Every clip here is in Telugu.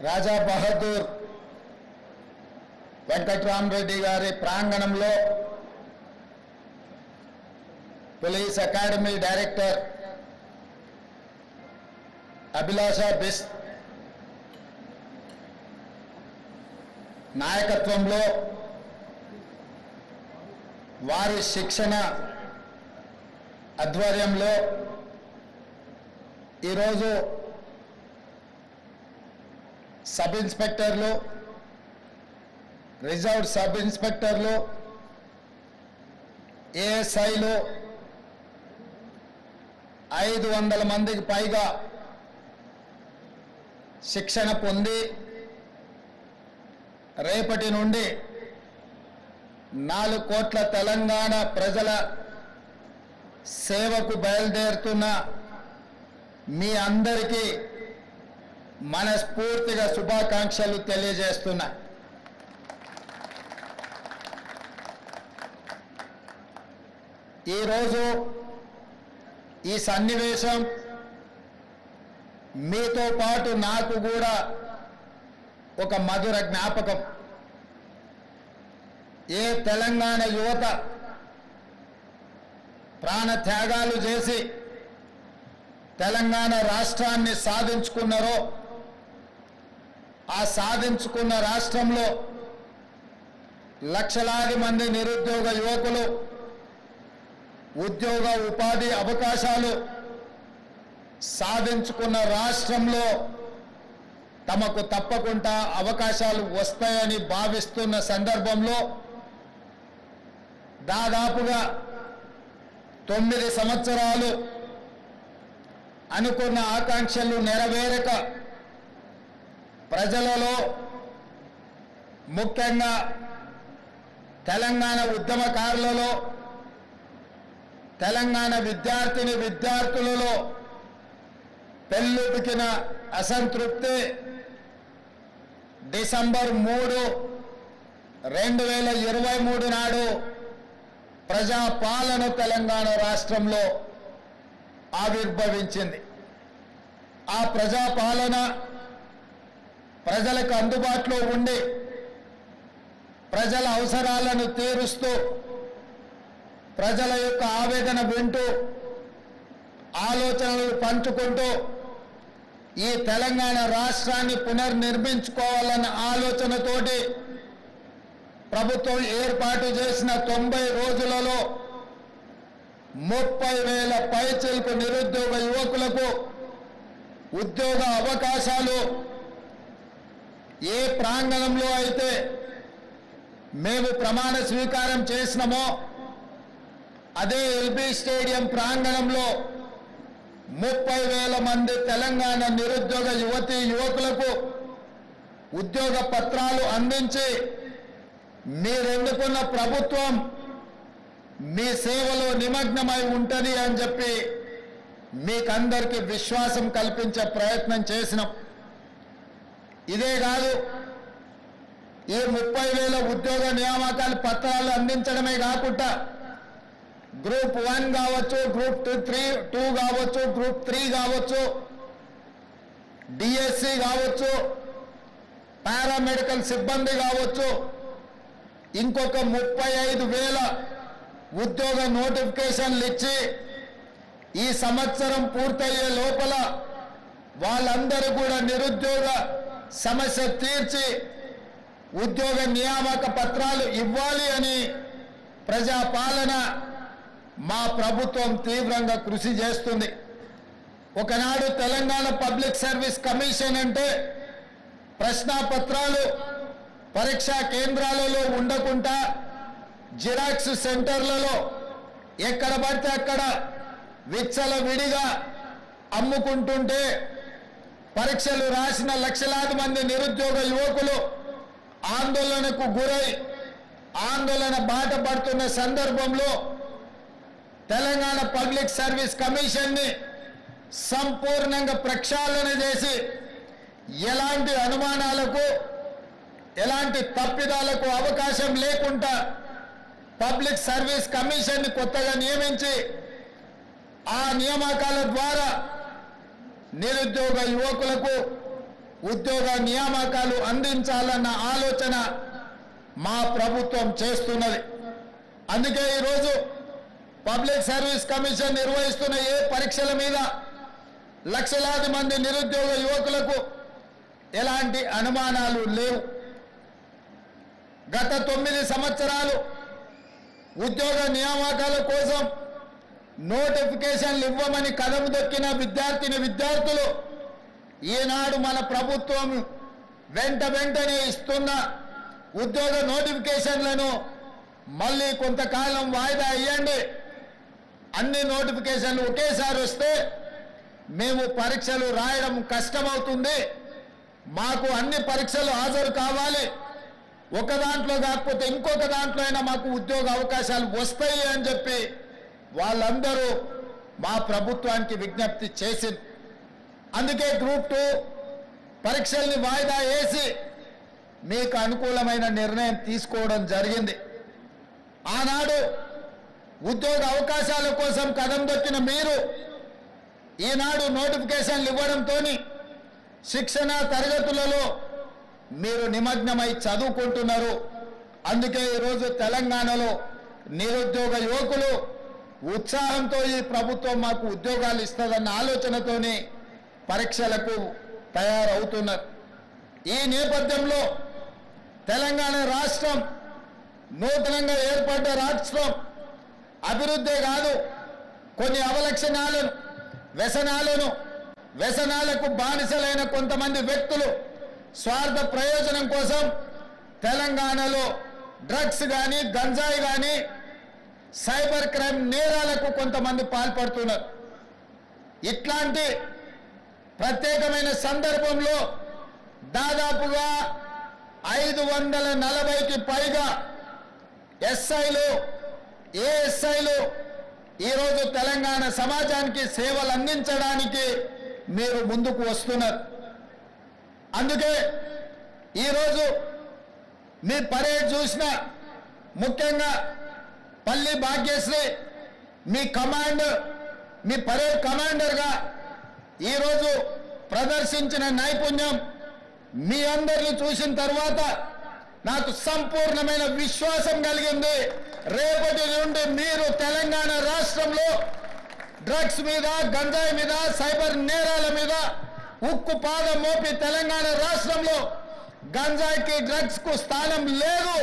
రాజా బహదూర్ వెంకట్రామరెడ్డి గారి ప్రాంగణంలో పోలీస్ అకాడమీ డైరెక్టర్ అభిలాషా బిస్ నాయకత్వంలో వారి శిక్షణ ఆధ్వర్యంలో ఈరోజు సబ్ ఇన్స్పెక్టర్లు, రిజర్వ్ సబ్ ఇన్స్పెక్టర్లు, ఏఎస్ఐలు 500 మందికి పైగా శిక్షణ పొంది రేపటి నుండి 4 కోట్ల తెలంగాణ ప్రజల సేవకు బయలుదేరుతున్న మీ అందరికీ మనస్ఫూర్తిగా శుభాకాంక్షలు తెలియజేస్తున్నా. ఈరోజు ఈ సన్నివేశం మీతో పాటు నాకు కూడా ఒక మధుర జ్ఞాపకం. ఏ తెలంగాణ యువత ప్రాణత్యాగాలు చేసి తెలంగాణ రాష్ట్రాన్ని సాధించుకున్నారో, ఆ సాధించుకున్న రాష్ట్రంలో లక్షలాది మంది నిరుద్యోగ యువకులు ఉద్యోగ ఉపాధి అవకాశాలు సాధించుకున్న రాష్ట్రంలో తమకు తప్పకుండా అవకాశాలు వస్తాయని భావిస్తున్న సందర్భంలో దాదాపుగా 9 సంవత్సరాలు అనుకున్న ఆకాంక్షలు నెరవేరక ప్రజలలో, ముఖ్యంగా తెలంగాణ ఉద్యమకారులలో, తెలంగాణ విద్యార్థులలో పెల్లుబికిన అసంతృప్తి డిసెంబర్ 3, 2023 నాడు ప్రజాపాలన తెలంగాణ రాష్ట్రంలో ఆవిర్భవించింది. ఆ ప్రజాపాలన ప్రజలకు అందుబాటులో ఉండి ప్రజల అవసరాలను తీరుస్తూ, ప్రజల యొక్క ఆవేదన వింటూ, ఆలోచనలు పంచుకుంటూ ఈ తెలంగాణ రాష్ట్రాన్ని పునర్నిర్మించుకోవాలన్న ఆలోచనతోటి ప్రభుత్వం ఏర్పాటు చేసిన 90 రోజులలో 30,000 పైచిలకు నిరుద్యోగ యువకులకు ఉద్యోగ అవకాశాలు ఏ ప్రాంగణంలో అయితే మేము ప్రమాణ స్వీకారం చేసినామో అదే ఎల్బీ స్టేడియం ప్రాంగణంలో 30,000 మంది తెలంగాణ నిరుద్యోగ యువతీ యువకులకు ఉద్యోగ పత్రాలు అందించి మీరెన్నుకున్న ప్రభుత్వం మీ సేవలో నిమగ్నమై ఉంటుంది అని చెప్పి మీకందరికీ విశ్వాసం కల్పించే ప్రయత్నం చేసినాం. ఇదే కాదు, ఈ 30,000 ఉద్యోగ నియామకాల పత్రాలు అందించడమే కాకుండా గ్రూప్ 1 కావచ్చు, గ్రూప్ 2 కావచ్చు, గ్రూప్ 3 కావచ్చు, డిఎస్సి కావచ్చు, పారామెడికల్ సిబ్బంది కావచ్చు, ఇంకొక 35,000 ఉద్యోగ నోటిఫికేషన్లు ఇచ్చి ఈ సంవత్సరం పూర్తయ్యే లోపల వాళ్ళందరూ కూడా నిరుద్యోగ సమస్య తీర్చి ఉద్యోగ నియామక పత్రాలు ఇవ్వాలి అని ప్రజాపాలన మా ప్రభుత్వం తీవ్రంగా కృషి చేస్తుంది. ఒకనాడు తెలంగాణ పబ్లిక్ సర్వీస్ కమిషన్ అంటే ప్రశ్నాపత్రాలు పరీక్షా కేంద్రాలలో ఉండకుండా జిరాక్స్ సెంటర్లలో ఎక్కడ పడితే అక్కడ విచ్చలవిడిగా అమ్ముకుంటుంటే పరీక్షలు రాసిన లక్షలాది మంది నిరుద్యోగ యువకులు ఆందోళనకు గురై ఆందోళన బాట పడుతున్న సందర్భంలో తెలంగాణ పబ్లిక్ సర్వీస్ కమిషన్ని సంపూర్ణంగా ప్రక్షాళన చేసి ఎలాంటి అనుమానాలకు, ఎలాంటి తప్పిదాలకు అవకాశం లేకుండా పబ్లిక్ సర్వీస్ కమిషన్ని కొత్తగా నియమించి ఆ నియామకాల ద్వారా నిరుద్యోగ యువకులకు ఉద్యోగ నియామకాలు అందించాలన్న ఆలోచన మా ప్రభుత్వం చేస్తున్నది. అందుకే ఈరోజు పబ్లిక్ సర్వీస్ కమిషన్ నిర్వహిస్తున్న ఏ పరీక్షల మీద లక్షలాది మంది నిరుద్యోగ యువకులకు ఎలాంటి అనుమానాలు లేవు. గత 9 సంవత్సరాలు ఉద్యోగ నియామకాల కోసం నోటిఫికేషన్లు ఇవ్వమని కదం దొక్కిన విద్యార్థులు ఈనాడు మన ప్రభుత్వం వెంటనే ఇస్తున్న ఉద్యోగ నోటిఫికేషన్లను మళ్ళీ కొంతకాలం వాయిదా ఇవ్వండి, అన్ని నోటిఫికేషన్లు ఒకేసారి వస్తే మేము పరీక్షలు రాయడం కష్టమవుతుంది, మాకు అన్ని పరీక్షలు హాజరు కావాలి, ఒక దాంట్లో కాకపోతే ఇంకొక దాంట్లో అయినా మాకు ఉద్యోగ అవకాశాలు వస్తాయి అని చెప్పి వాళ్ళందరూ మా ప్రభుత్వానికి విజ్ఞప్తి చేసింది. అందుకే గ్రూప్ 2 పరీక్షల్ని వాయిదా వేసి మీకు అనుకూలమైన నిర్ణయం తీసుకోవడం జరిగింది. ఆనాడు ఉద్యోగ అవకాశాల కోసం కదం దొక్కిన మీరు ఈనాడు నోటిఫికేషన్లు ఇవ్వడంతో శిక్షణ తరగతులలో మీరు నిమగ్నమై చదువుకుంటున్నారు. అందుకే ఈరోజు తెలంగాణలో నిరుద్యోగ యువకులు ఉత్సాహంతో ఈ ప్రభుత్వం మాకు ఉద్యోగాలు ఇస్తుందన్న ఆలోచనతోనే పరీక్షలకు తయారవుతున్నారు. ఈ నేపథ్యంలో తెలంగాణ రాష్ట్రం నూతనంగా ఏర్పడ్డ రాష్ట్రం అభివృద్ధే కాదు, కొన్ని అవలక్షణాలను వ్యసనాలకు బానిసలైన కొంతమంది వ్యక్తులు స్వార్థ ప్రయోజనం కోసం తెలంగాణలో డ్రగ్స్ కానీ గంజాయి కానీ సైబర్ క్రైమ్ నేరాలకు కొంతమంది పాల్పడుతున్నారు. ఇట్లాంటి ప్రత్యేకమైన సందర్భంలో దాదాపుగా 540కి పైగా ఎస్ఐలు ఏఎస్ఐలు ఈరోజు తెలంగాణ సమాజానికి సేవలు అందించడానికి మీరు ముందుకు వస్తున్నారు. అందుకే ఈరోజు మీ పరేడ్ చూసిన ముఖ్యంగా పల్లి భాగ్యశ్రీ మీ పరేడ్ కమాండర్గా ఈరోజు ప్రదర్శించిన నైపుణ్యం మీ అందరిని చూసిన తర్వాత నాకు సంపూర్ణమైన విశ్వాసం కలిగింది. రేపటి నుండి మీరు తెలంగాణ రాష్ట్రంలో డ్రగ్స్ మీద గంజాయి మీద సైబర్ నేరాల మీద ఉక్కు పాదం మోపి తెలంగాణ రాష్ట్రంలో గంజాయికి డ్రగ్స్ కు స్థానం లేదు,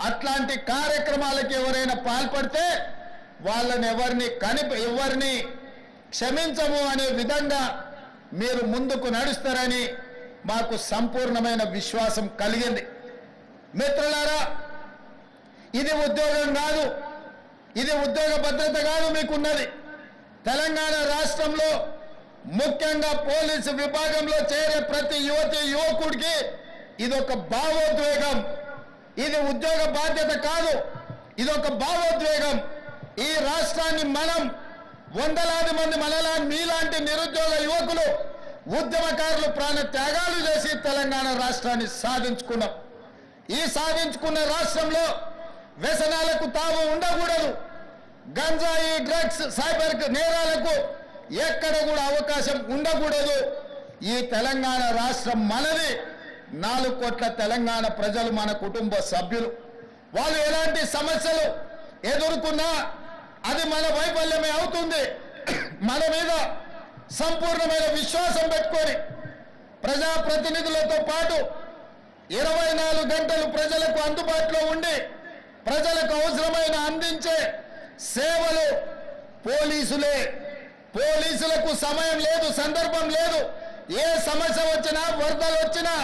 అట్లాంటి కార్యక్రమాలకు ఎవరైనా పాల్పడితే వాళ్ళని ఎవరిని క్షమించము అనే విధంగా మీరు ముందుకు నడుస్తారని మాకు సంపూర్ణమైన విశ్వాసం కలిగింది. మిత్రులారా, ఇది ఉద్యోగం కాదు, ఇది ఉద్యోగ భద్రత కాదు మీకున్నది. తెలంగాణ రాష్ట్రంలో ముఖ్యంగా పోలీసు విభాగంలో చేరే ప్రతి యువకుడికి ఇది ఒక భావోద్వేగం. ఇది ఉద్యోగ బాధ్యత కాదు, ఇది ఒక భావోద్వేగం. ఈ రాష్ట్రాన్ని మనం వందలాది మంది మీలాంటి నిరుద్యోగ యువకులు ఉద్యమకారులు ప్రాణ త్యాగాలు చేసి తెలంగాణ రాష్ట్రాన్ని సాధించుకున్నాం. ఈ సాధించుకున్న రాష్ట్రంలో వ్యసనాలకు తావు ఉండకూడదు, గంజాయి డ్రగ్స్ సైబర్ నేరాలకు ఎక్కడ కూడా అవకాశం ఉండకూడదు. ఈ తెలంగాణ రాష్ట్రం మనది. 4 కోట్ల తెలంగాణ ప్రజలు మన కుటుంబ సభ్యులు. వాళ్ళు ఎలాంటి సమస్యలు ఎదుర్కొన్నా అది మన వైఫల్యమే అవుతుంది. మన మీద సంపూర్ణమైన విశ్వాసం పెట్టుకొని ప్రజాప్రతినిధులతో పాటు 24 గంటలు ప్రజలకు అందుబాటులో ఉండి ప్రజలకు అవసరమైన అందించే సేవలు పోలీసులే. పోలీసులకు సమయం లేదు, సందర్భం లేదు. ఏ సమస్య వచ్చినా, వరదలు వచ్చినా,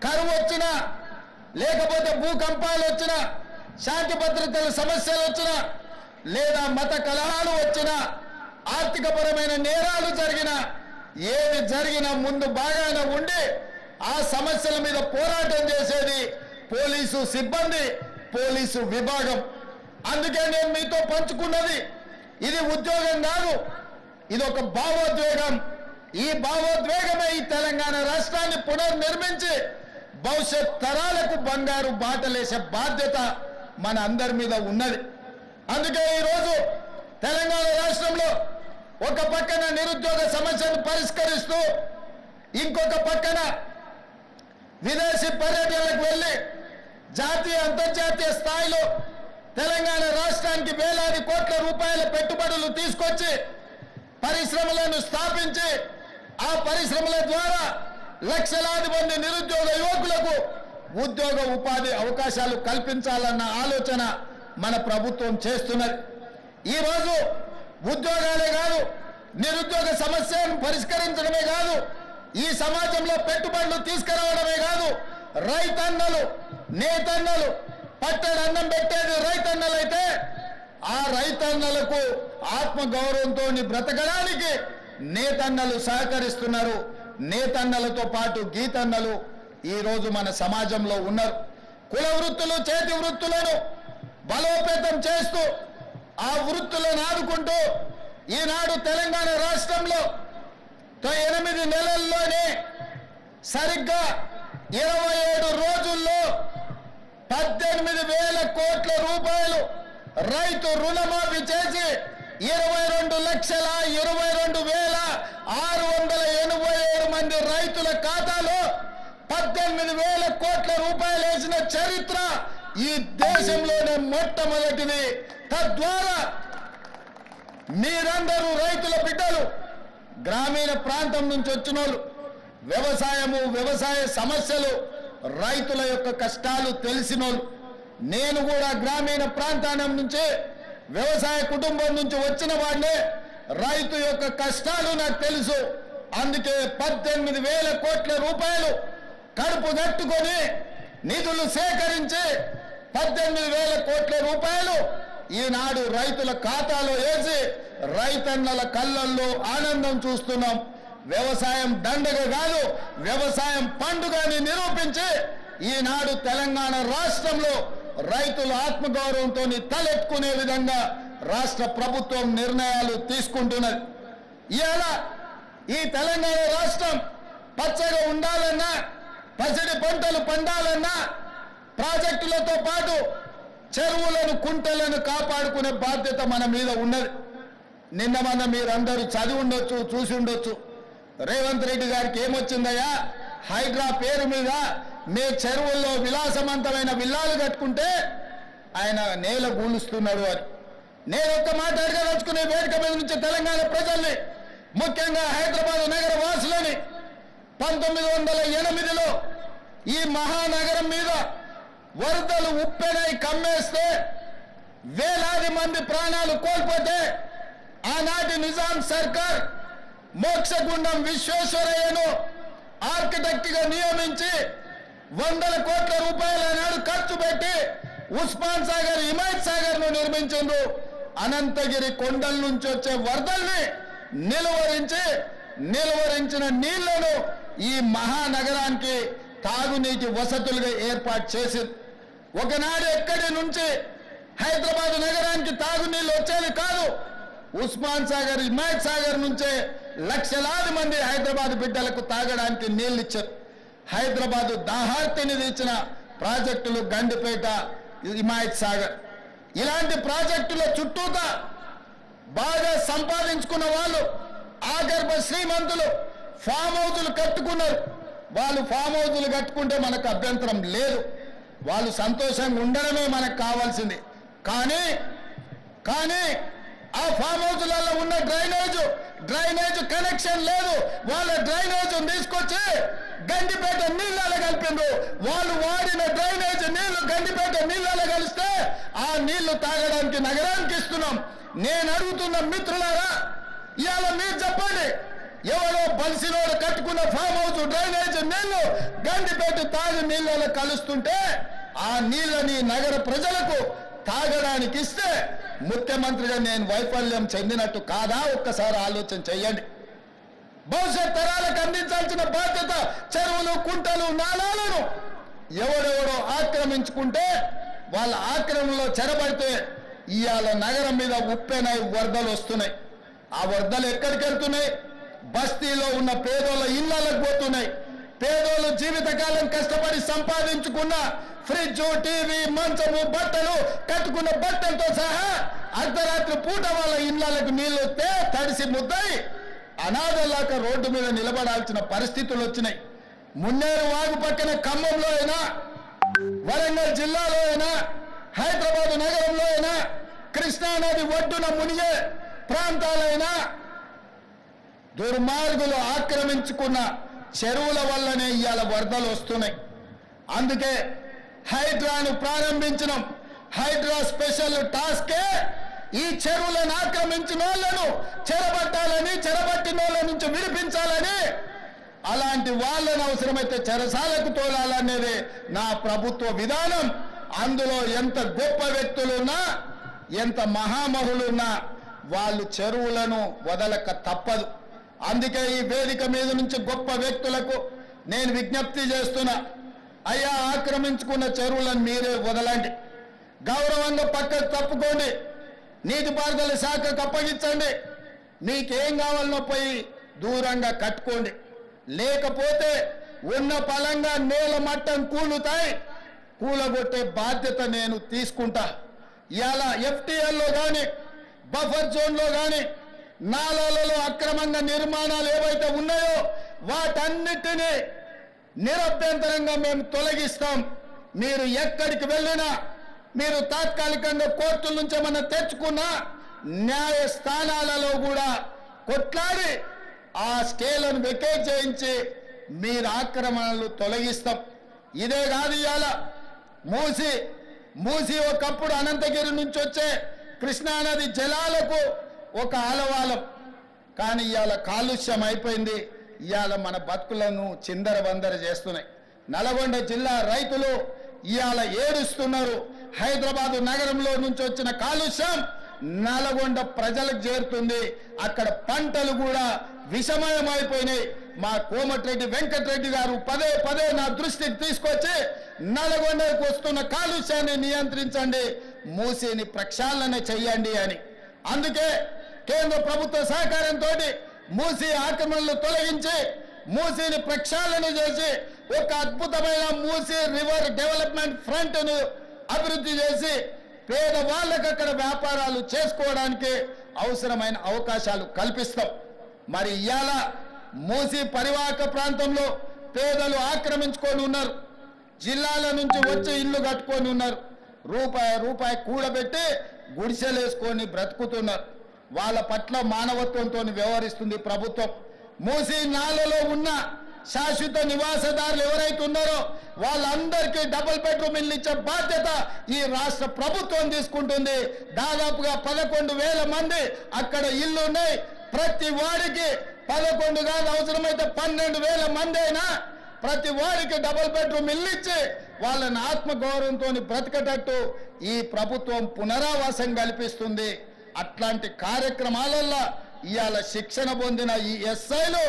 కరువు వచ్చినా, లేకపోతే భూకంపాలు వచ్చినా, శాంతి భద్రతల సమస్యలు వచ్చినా, లేదా మత కలహాలు వచ్చినా, ఆర్థికపరమైన నేరాలు జరిగినా, ఏమి జరిగినా ముందు బాగానే ఉండి ఆ సమస్యల మీద పోరాటం చేసేది పోలీసు సిబ్బంది, పోలీసు విభాగం. అందుకే నేను మీతో పంచుకున్నది ఇది ఉద్యోగం కాదు, ఇది ఒక భావోద్వేగం. ఈ భావోద్వేగమే ఈ తెలంగాణ రాష్ట్రాన్ని పునర్నిర్మించి భవిష్యత్ తరాలకు బంగారు బాటలేసే బాధ్యత మన అందరి మీద ఉన్నది. అందుకే ఈరోజు తెలంగాణ రాష్ట్రంలో ఒక పక్కన నిరుద్యోగ సమస్యను పరిష్కరిస్తూ ఇంకొక పక్కన విదేశీ పర్యటనలకు వెళ్ళి జాతీయ అంతర్జాతీయ స్థాయిలో తెలంగాణ రాష్ట్రానికి వేలాది కోట్ల రూపాయల పెట్టుబడులు తీసుకొచ్చి పరిశ్రమలను స్థాపించి ఆ పరిశ్రమల ద్వారా లక్షలాది మంది నిరుద్యోగ యువకులకు ఉద్యోగ ఉపాధి అవకాశాలు కల్పించాలన్న ఆలోచన మన ప్రభుత్వం చేస్తున్నది. ఈరోజు ఉద్యోగాలే కాదు, నిరుద్యోగ సమస్యను పరిష్కరించడమే కాదు, ఈ సమాజంలో పెట్టుబడులు తీసుకురావడమే కాదు, రైతన్నలు నేతన్నలు పట్టణ అన్నం పెట్టేది రైతన్నలైతే ఆ రైతన్నలకు ఆత్మగౌరవంతో బ్రతకడానికి నేతన్నలు సహకరిస్తున్నారు. నేతన్నలతో పాటు గీతన్నలు ఈరోజు మన సమాజంలో ఉన్నారు. కుల వృత్తులు చేతి వృత్తులను బలోపేతం చేస్తూ ఆ వృత్తులను ఆదుకుంటూ ఈనాడు తెలంగాణ రాష్ట్రంలో 8 నెలల్లోనే సరిగ్గా 27 రోజుల్లో 18,000 కోట్ల రూపాయలు రైతు రుణమాఫీ చేసి 22,22,687 మంది రైతుల ఖాతాలో 18,000 కోట్ల రూపాయలు వేసిన చరిత్ర ఈ దేశంలోనే మొట్టమొదటిది. తద్వారా మీరందరూ రైతుల బిడ్డలు, గ్రామీణ ప్రాంతం నుంచి వచ్చిన వాళ్ళు, వ్యవసాయము వ్యవసాయ సమస్యలు రైతుల యొక్క కష్టాలు తెలిసినోళ్ళు. నేను కూడా గ్రామీణ ప్రాంతానం నుంచి వ్యవసాయ కుటుంబం నుంచి వచ్చిన వాడినే. రైతు యొక్క కష్టాలు నాకు తెలుసు. అందుకే 18,000 కోట్ల రూపాయలు కడుపు కట్టుకొని నిధులు సేకరించి 18,000 కోట్ల రూపాయలు ఈనాడు రైతుల ఖాతాలో వేసి రైతన్నల కళ్ళల్లో ఆనందం చూస్తున్నాం. వ్యవసాయం దండగ కాదు, వ్యవసాయం పండుగని నిరూపించి ఈనాడు తెలంగాణ రాష్ట్రంలో రైతుల ఆత్మగౌరవంతో తలెత్తుకునే విధంగా రాష్ట్ర ప్రభుత్వం నిర్ణయాలు తీసుకుంటున్నది. ఇవాళ ఈ తెలంగాణ రాష్ట్రం పచ్చగా ఉండాలన్నా, పసిడి పంటలు పండాలన్నా ప్రాజెక్టులతో పాటు చెరువులను కుంటలను కాపాడుకునే బాధ్యత మన మీద ఉన్నది. నిన్న మన మీరందరూ చదివి ఉండొచ్చు, చూసి ఉండొచ్చు. రేవంత్ రెడ్డి గారికి ఏమొచ్చిందయ్యా, హైడ్రా పేరు మీద మీ చెరువుల్లో విలాసవంతమైన విల్లాలు కట్టుకుంటే ఆయన నేల గూలుస్తున్నాడు అని. నేను ఒక్క మాట అడగదలుచుకునే వేదిక మీద నుంచి తెలంగాణ ప్రజల్ని, ముఖ్యంగా హైదరాబాద్ నగర వాసులని, 1908లో ఈ మహానగరం మీద వరదలు ఉప్పెనై కమ్మేస్తే వేలాది మంది ప్రాణాలు కోల్పోతే ఆనాటి నిజాం సర్కార్ మోక్షగుండం విశ్వేశ్వరయ్యను ఆర్కిటెక్ట్ గా నియమించి 100 కోట్ల రూపాయల నాడు ఖర్చు పెట్టి ఉస్మాన్ సాగర్, హిమాయత్ సాగర్ ను నిర్మించిండ్రు. అనంతగిరి కొండల నుంచి వచ్చే వరదల్ని నిలువరించిన నీళ్లను ఈ మహానగరానికి తాగునీటి వసతులుగా ఏర్పాటు చేసింది. ఒకనాడు ఎక్కడి నుంచి హైదరాబాద్ నగరానికి తాగునీళ్ళు వచ్చేది కాదు. ఉస్మాన్ సాగర్, హిమాయత్ సాగర్ నుంచే లక్షలాది మంది హైదరాబాద్ బిడ్డలకు తాగడానికి నీళ్లు ఇచ్చారు. హైదరాబాద్ దాహార్తిని తీర్చిన ప్రాజెక్టులు గండిపేట, హిమాయత్ సాగర్. ఇలాంటి ప్రాజెక్టుల చుట్టూతా బాగా సంపాదించుకున్న వాళ్ళు, ఆగర్భ శ్రీమంతులు ఫామ్ హౌజులు కట్టుకున్నారు. వాళ్ళు ఫామ్ హౌజులు కట్టుకుంటే మనకు అభ్యంతరం లేదు, వాళ్ళు సంతోషంగా ఉండడమే మనకు కావాల్సింది. కానీ ఆ ఫామ్ హౌజులలో ఉన్న డ్రైనేజ్ కనెక్షన్ లేదు. వాళ్ళ డ్రైనేజ్ తీసుకొచ్చి గండిపేట నీళ్ళలో కలిపిండ్రు. వాళ్ళు వాడిన డ్రైనేజ్ నీళ్లు గండిపేట నీళ్ళలో కలిస్తే ఆ నీళ్లు తాగడానికి నగరానికి ఇస్తున్నాం. నేను అడుగుతున్న మిత్రులారా, ఇవాళ మీరు చెప్పండి, ఎవరో బలిసినోడు కట్టుకున్న ఫామ్ హౌస్ డ్రైనేజ్ నీళ్లు గండిపేట తాగి నీళ్ళలో కలుస్తుంటే ఆ నీళ్ళని నగర ప్రజలకు తాగడానికి ఇస్తే ముఖ్యమంత్రిగా నేను వైఫల్యం చెందినట్టు కాదా? ఒక్కసారి ఆలోచన చెయ్యండి. భవిష్యత్ తరాలకు అందించాల్సిన బాధ్యత చెరువులు, కుంటలు, నాలాలను ఎవడెవడో ఆక్రమించుకుంటే వాళ్ళ ఆక్రమణలో చెరబడితే ఇవాళ నగరం మీద ఉప్పెనై వరదలు వస్తున్నాయి. ఆ వరదలు ఎక్కడికి వెళ్తున్నాయి? బస్తీలో ఉన్న పేదోళ్ళ ఇళ్లకు పోతున్నాయి. పేదోళ్ళు జీవితకాలం కష్టపడి సంపాదించుకున్న ఫ్రిడ్జ్, టీవీ, మంచము, బట్టలు, కట్టుకున్న బట్టలతో సహా అర్ధరాత్రి పూట వాళ్ళ ఇళ్లకు నీళ్లు వస్తే తడిసి ముద్దయి అనాథలాగా రోడ్డు మీద నిలబడాల్సిన పరిస్థితులు వచ్చినాయి. మున్నేరు వాగు పక్కన ఖమ్మంలో అయినా, వరంగల్ జిల్లాలో అయినా, హైదరాబాద్ నగరంలో అయినా, కృష్ణానది ఒడ్డున మునిగే ప్రాంతాలైనా దుర్మార్గులు ఆక్రమించుకున్న చెరువుల వల్లనే ఇవాళ వరదలు వస్తున్నాయి. అందుకే హైడ్రాను ప్రారంభించడం. హైడ్రా స్పెషల్ టాస్కే ఈ చెరువులను ఆక్రమించిన వాళ్ళను చెరబట్టాలని, చెరబట్టిన వాళ్ళ నుంచి విడిపించాలని, అలాంటి వాళ్ళని అవసరమైతే చెరసాలకు తోలాలనేది నా ప్రభుత్వ విధానం. అందులో ఎంత గొప్ప వ్యక్తులున్నా, ఎంత మహామహులున్నా వాళ్ళు చెరువులను వదలక తప్పదు. అందుకే ఈ వేదిక మీద నుంచి గొప్ప వ్యక్తులకు నేను విజ్ఞప్తి చేస్తున్నా, అయ్యా ఆక్రమించుకున్న చెరువులను మీరే వదలండి, గౌరవంగా పక్కకు తప్పుకోండి, నీటిపారుదల శాఖకు అప్పగించండి, మీకేం కావాలనో పోయి దూరంగా కట్టుకోండి. లేకపోతే ఉన్న పలంగా నేల మట్టం కూలుతాయి, కూలగొట్టే బాధ్యత నేను తీసుకుంటా. ఇలా ఎఫ్టీఎల్లో కానీ, బఫర్ జోన్లో కానీ, నాలాలలో అక్రమంగా నిర్మాణాలు ఏవైతే ఉన్నాయో వాటన్నిటినీ నిరభ్యంతరంగా మేము తొలగిస్తాం. మీరు ఎక్కడికి వెళ్ళినా, మీరు తాత్కాలికంగా కోర్టుల నుంచి ఏమన్నా తెచ్చుకున్నా న్యాయస్థానాలలో కూడా కొట్లాడి ఆ స్టేలను వెకేట్ చేయించి మీరు ఆక్రమణలు తొలగిస్తాం. ఇదే కాదు, ఇవాళ మూసి ఒకప్పుడు అనంతగిరి నుంచి వచ్చే కృష్ణానది జలాలకు ఒక ఆలవాలం, కానీ ఇవాళ కాలుష్యం అయిపోయింది. ఇవాళ మన బతుకులను చిందరవందర చేస్తున్నాయి. నల్గొండ జిల్లా రైతులు ఇవాళ ఏడుస్తున్నారు. హైదరాబాదు నగరంలో నుంచి వచ్చిన కాలుష్యం నల్గొండ ప్రజలకు చేరుతుంది. అక్కడ పంటలు కూడా విషమయమైపోయినాయి. మా కోమటిరెడ్డి వెంకటరెడ్డి గారు పదే పదే నా దృష్టికి తీసుకొచ్చి నల్గొండకు వస్తున్న కాలుష్యాన్ని నియంత్రించండి, మూసిని ప్రక్షాళన చెయ్యండి అని. అందుకే కేంద్ర ప్రభుత్వ సహకారంతో మూసి ఆక్రమణలు తొలగించి మూసిని ప్రక్షాళన చేసి ఒక అద్భుతమైన మూసి రివర్ డెవలప్మెంట్ ఫ్రంట్ ను అభివృద్ధి చేసి పేదవాళ్ళకు అక్కడ వ్యాపారాలు చేసుకోవడానికి అవసరమైన అవకాశాలు కల్పిస్తాం. మరి ఇవాళ మూసి పరివాహక ప్రాంతంలో పేదలు ఆక్రమించుకొని ఉన్నారు. జిల్లాల నుంచి వచ్చి ఇల్లు కట్టుకొని ఉన్నారు. రూపాయి కూడబెట్టి గుడిసెలేసుకొని బ్రతుకుతున్నారు. వాళ్ళ పట్ల మానవత్వంతో వ్యవహరిస్తుంది ప్రభుత్వం. మూసి నాలలో ఉన్న శాశ్వత నివాసదారులు ఎవరైతే ఉన్నారో వాళ్ళందరికీ డబుల్ బెడ్రూమ్ ఇల్లు ఇచ్చే బాధ్యత ఈ రాష్ట్ర ప్రభుత్వం తీసుకుంటుంది. దాదాపుగా 11,000 మంది అక్కడ ఇల్లు ఉన్నాయి. ప్రతి వాడికి 11 కాదు, అవసరమైతే 12,000 మంది అయినా ప్రతి వాడికి డబుల్ బెడ్రూమ్ ఇల్లు ఇచ్చి వాళ్ళని ఆత్మగౌరవంతో బ్రతకటట్టు ఈ ప్రభుత్వం పునరావాసం కల్పిస్తుంది. అట్లాంటి కార్యక్రమాలలో ఇవాళ శిక్షణ పొందిన ఈ ఎస్ఐలు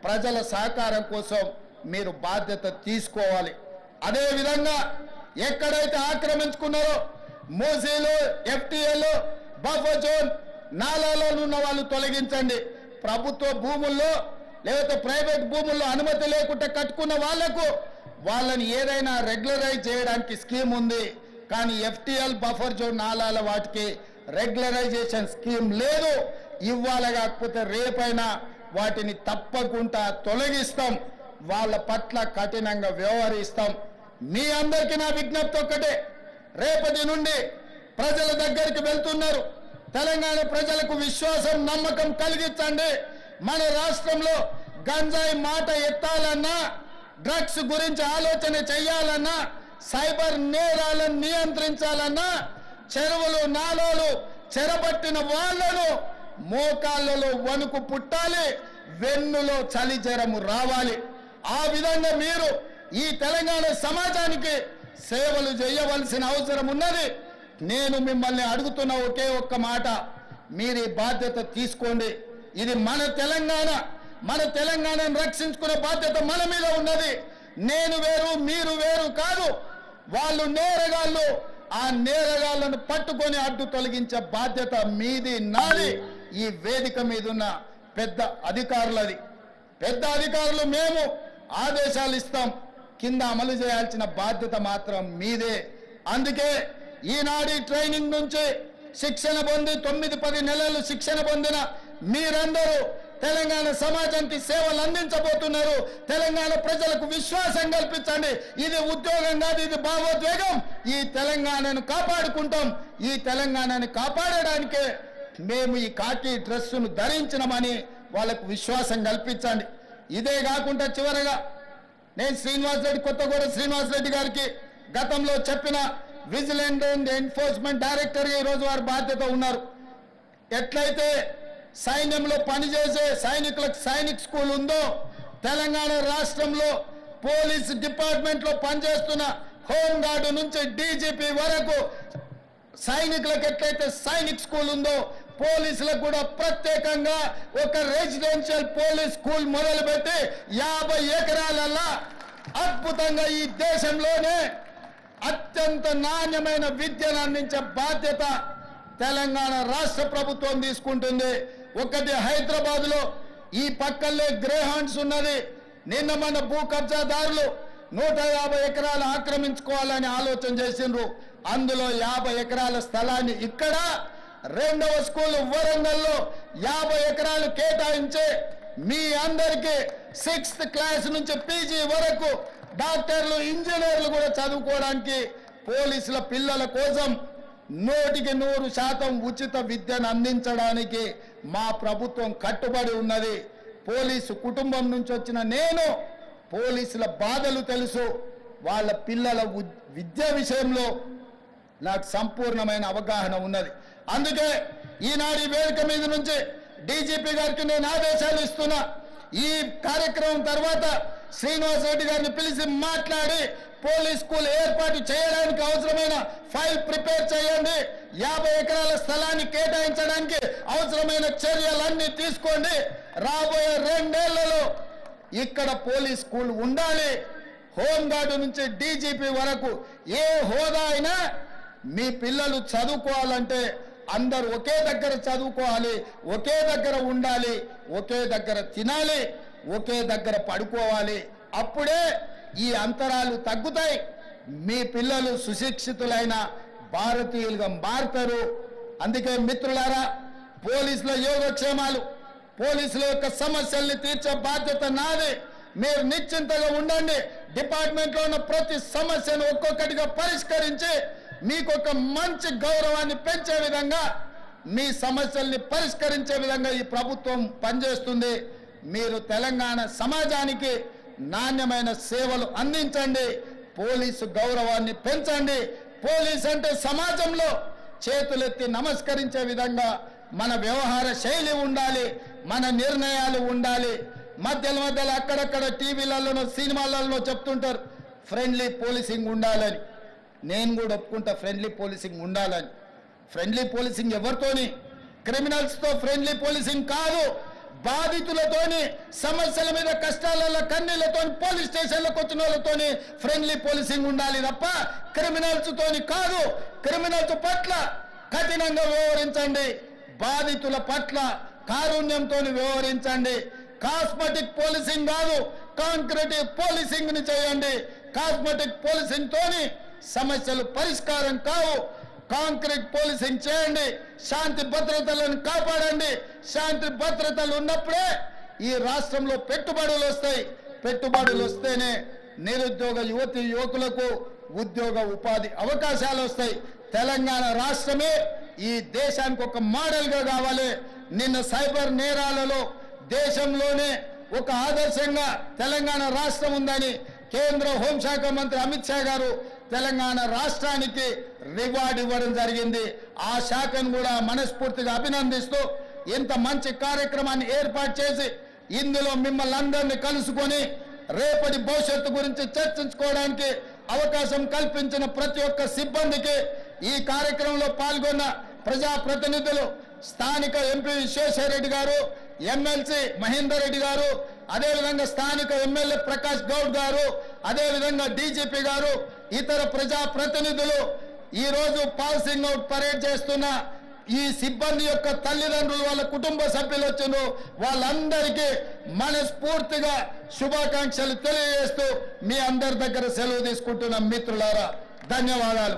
ప్రజల సహకారం కోసం మీరు బాధ్యత తీసుకోవాలి. అదేవిధంగా ఎక్కడైతే ఆక్రమించుకున్నారో మూసీలు, ఎఫ్టీఏలు, బఫర్ జోన్, నాలాలో ఉన్న వాళ్ళు తొలగించండి. ప్రభుత్వ భూముల్లో లేకపోతే ప్రైవేట్ భూముల్లో అనుమతి లేకుండా కట్టుకున్న వాళ్లకు వాళ్ళని ఏదైనా రెగ్యులరైజ్ చేయడానికి స్కీమ్ ఉంది. కానీ ఎఫ్టీఎల్, బఫర్ జోన్, నాలాల వాటికి రెగ్యులరైజేషన్ స్కీమ్ లేదు. ఇవ్వాలి, కాకపోతే రేపైనా వాటిని తప్పకుండా తొలగిస్తాం. వాళ్ళ పట్ల కఠినంగా వ్యవహరిస్తాం. మీ అందరికీ నా విజ్ఞప్తి ఒక్కటే, రేపటి నుండి ప్రజల దగ్గరికి వెళ్తున్నారు. తెలంగాణ ప్రజలకు విశ్వాసం, నమ్మకం కలిగించండి. మన రాష్ట్రంలో గంజాయి మాట ఎత్తాలన్నా, డ్రగ్స్ గురించి ఆలోచన చేయాలన్నా, సైబర్ నేరాలను నియంత్రించాలన్నా, చెరువులు, నాలాలు చెరబట్టిన వాళ్లను మోకాళ్ళలో వణుకు పుట్టాలి, వెన్నులో చలి జ్వరము రావాలి. ఆ విధంగా మీరు ఈ తెలంగాణ సమాజానికి సేవలు చేయవలసిన అవసరం ఉన్నది. నేను మిమ్మల్ని అడుగుతున్న ఒకే ఒక్క మాట, మీరు ఈ బాధ్యత తీసుకోండి. ఇది మన తెలంగాణ. మన తెలంగాణను రక్షించుకునే బాధ్యత మన మీద ఉన్నది. నేను వేరు, మీరు వేరు కాదు. వాళ్ళు నేరగాళ్ళు. ఆ నేరగాళ్లను పట్టుకొని అడ్డు తొలగించే బాధ్యత మీది, నాది. ఈ వేదిక మీద ఉన్న పెద్ద అధికారులది. పెద్ద అధికారులు మేము ఆదేశాలు ఇస్తాం, కింద అమలు చేయాల్సిన బాధ్యత మాత్రం మీదే. అందుకే ఈనాడు ట్రైనింగ్ నుంచి శిక్షణ పొంది 9-10 నెలలు శిక్షణ పొందిన మీరందరూ తెలంగాణ సమాజానికి సేవలు అందించబోతున్నారు. తెలంగాణ ప్రజలకు విశ్వాసం కల్పించండి. ఇది ఉద్యోగం కాదు, ఇది భావోద్వేగం. ఈ తెలంగాణను కాపాడుకుంటాం. ఈ తెలంగాణను కాపాడడానికే మేము ఈ కాకి డ్రెస్సును ధరించినమని వాళ్ళకు విశ్వాసం కల్పించండి. ఇదే కాకుండా చివరగా నేను కొత్తగూడ శ్రీనివాస్ రెడ్డి గారికి గతంలో చెప్పిన విజిలెంట్ అండ్ ఎన్ఫోర్స్మెంట్ డైరెక్టర్గా ఈరోజు వారు బాధ్యత ఉన్నారు. ఎట్లయితే సైన్యంలో పనిచేసే సైనికులకు సైనిక్ స్కూల్ ఉందో, తెలంగాణ రాష్ట్రంలో పోలీస్ డిపార్ట్మెంట్లో పనిచేస్తున్న హోంగార్డు నుంచి డీజీపీ వరకు సైనికులకు ఎట్లయితే సైనిక్ స్కూల్ ఉందో, పోలీసులకు కూడా ప్రత్యేకంగా ఒక రెసిడెన్షియల్ పోలీస్ స్కూల్ మొదలుపెట్టి 50 ఎకరాలల్లా అద్భుతంగా ఈ దేశంలోనే అత్యంత నాణ్యమైన విద్యను అందించే బాధ్యత తెలంగాణ రాష్ట్ర ప్రభుత్వం తీసుకుంటుంది. ఒకటి హైదరాబాద్లో ఈ పక్కనే గ్రేహాండ్స్ ఉన్నది. నిన్న మన భూ కబ్జాదారులు 150 ఎకరాలు ఆక్రమించుకోవాలని ఆలోచన చేసిండ్రు. అందులో 50 ఎకరాల స్థలాన్ని ఇక్కడ రెండవ స్కూల్ వరంగల్లో 50 ఎకరాలు కేటాయించి మీ అందరికీ 6th క్లాస్ నుంచి పీజీ వరకు డాక్టర్లు ఇంజనీర్లు కూడా చదువుకోవడానికి పోలీసుల పిల్లల కోసం 100% ఉచిత విద్యను అందించడానికి మా ప్రభుత్వం కట్టుబడి ఉన్నది. పోలీసు కుటుంబం నుంచి వచ్చిన నేను పోలీసుల బాధలు తెలుసు. వాళ్ళ పిల్లల విద్య విషయంలో నాకు సంపూర్ణమైన అవగాహన ఉన్నది. అందుకే ఈనాడు వేదిక మీద నుంచి డీజీపీ గారికి నేను ఆదేశాలు ఇస్తున్నా. ఈ కార్యక్రమం తర్వాత శ్రీనివాస్ రెడ్డి గారిని పిలిచి మాట్లాడి పోలీస్ స్కూల్ ఏర్పాటు చేయడానికి అవసరమైన ఫైల్ ప్రిపేర్ చేయండి. 50 ఎకరాల స్థలాన్ని కేటాయించడానికి అవసరమైన చర్యలన్నీ తీసుకోండి. రాబోయే 2 ఏళ్లలో ఇక్కడ పోలీస్ స్కూల్ ఉండాలి. హోంగార్డు నుంచి డీజీపీ వరకు ఏ హోదా అయినా మీ పిల్లలు చదువుకోవాలంటే అందరూ ఒకే దగ్గర చదువుకోవాలి, ఒకే దగ్గర ఉండాలి, ఒకే దగ్గర తినాలి, ఒకే దగ్గర పడుకోవాలి. అప్పుడే ఈ అంతరాలు తగ్గుతాయి. మీ పిల్లలు సుశిక్షితులైన భారతీయులుగా మారుతారు. అందుకే మిత్రులారా, పోలీసుల యోగక్షేమాలు, పోలీసుల యొక్క సమస్యల్ని తీర్చే బాధ్యత నాది. మీరు నిశ్చింతగా ఉండండి. డిపార్ట్మెంట్లో ఉన్న ప్రతి సమస్యను ఒక్కొక్కటిగా పరిష్కరించి మీకు ఒక మంచి గౌరవాన్ని పెంచే విధంగా, మీ సమస్యల్ని పరిష్కరించే విధంగా ఈ ప్రభుత్వం పనిచేస్తుంది. మీరు తెలంగాణ సమాజానికి నాణ్యమైన సేవలు అందించండి. పోలీసు గౌరవాన్ని పెంచండి. పోలీస్ అంటే సమాజంలో చేతులెత్తి నమస్కరించే విధంగా మన వ్యవహార శైలి ఉండాలి, మన నిర్ణయాలు ఉండాలి. మధ్యలో అక్కడక్కడ టీవీలలో సినిమాలలో చెప్తుంటారు ఫ్రెండ్లీ పోలీసింగ్ ఉండాలని. నేను కూడా ఒప్పుకుంటా ఫ్రెండ్లీ పోలీసింగ్ ఉండాలని. ఫ్రెండ్లీ పోలీసింగ్ ఎవరితోని? క్రిమినల్స్తో ఫ్రెండ్లీ పోలీసింగ్ కాదు. బాధితులతోని, సమస్యల మీద కష్టాల కన్నీళ్లతో పోలీస్ స్టేషన్లకు వచ్చిన వాళ్ళతోని ఫ్రెండ్లీ పోలీసింగ్ ఉండాలి తప్ప క్రిమినల్స్ తోని కాదు. క్రిమినల్స్ పట్ల కఠినంగా వ్యవహరించండి, బాధితుల పట్ల కారుణ్యంతో వ్యవహరించండి. కాస్మెటిక్ పోలీసింగ్ కాదు, కాంక్రీటివ్ పోలీసింగ్ ని చేయండి. కాస్మెటిక్ పోలీసింగ్ తోని సమస్యలు పరిష్కారం కావు. కాంక్రీట్ పోలీసింగ్ చేయండి. శాంతి భద్రతలను కాపాడండి. శాంతి భద్రతలు ఉన్నప్పుడే ఈ రాష్ట్రంలో పెట్టుబడులు వస్తాయి. పెట్టుబడులు వస్తేనే నిరుద్యోగ యువకులకు ఉద్యోగ ఉపాధి అవకాశాలు వస్తాయి. తెలంగాణ రాష్ట్రమే ఈ దేశానికి ఒక మోడల్గా కావాలి. నిన్న సైబర్ నేరాలలో దేశంలోనే ఒక ఆదర్శంగా తెలంగాణ రాష్ట్రం ఉందని కేంద్ర హోంశాఖ మంత్రి అమిత్ షా గారు తెలంగాణ రాష్ట్రానికి రివార్డు ఇవ్వడం జరిగింది. ఆ శాఖను కూడా మనస్ఫూర్తిగా అభినందిస్తూ ఇంత మంచి కార్యక్రమాన్ని ఏర్పాటు చేసి ఇందులో మిమ్మల్ని అందరినీ కలుసుకొని రేపటి భవిష్యత్తు గురించి చర్చించుకోవడానికి అవకాశం కల్పించిన ప్రతి ఒక్క సిబ్బందికి, ఈ కార్యక్రమంలో పాల్గొన్న ప్రజాప్రతినిధులు, స్థానిక ఎంపీ విశ్వేశ్వరరెడ్డి గారు, ఎమ్మెల్సీ మహేందర్ రెడ్డి గారు, అదేవిధంగా స్థానిక ఎమ్మెల్యే ప్రకాష్ గౌడ్ గారు, అదేవిధంగా డీజీపీ గారు, ఇతర ప్రజాప్రతినిధులు, ఈ రోజు పాసింగ్ అవుట్ పరేడ్ చేస్తున్న ఈ సిబ్బంది యొక్క తల్లిదండ్రులు, వాళ్ళ కుటుంబ సభ్యులు వచ్చిండ్రు. వాళ్ళందరికీ మనస్ఫూర్తిగా శుభాకాంక్షలు తెలియజేస్తూ మీ అందరి దగ్గర సెలవు తీసుకుంటున్న మిత్రులారా, ధన్యవాదాలు.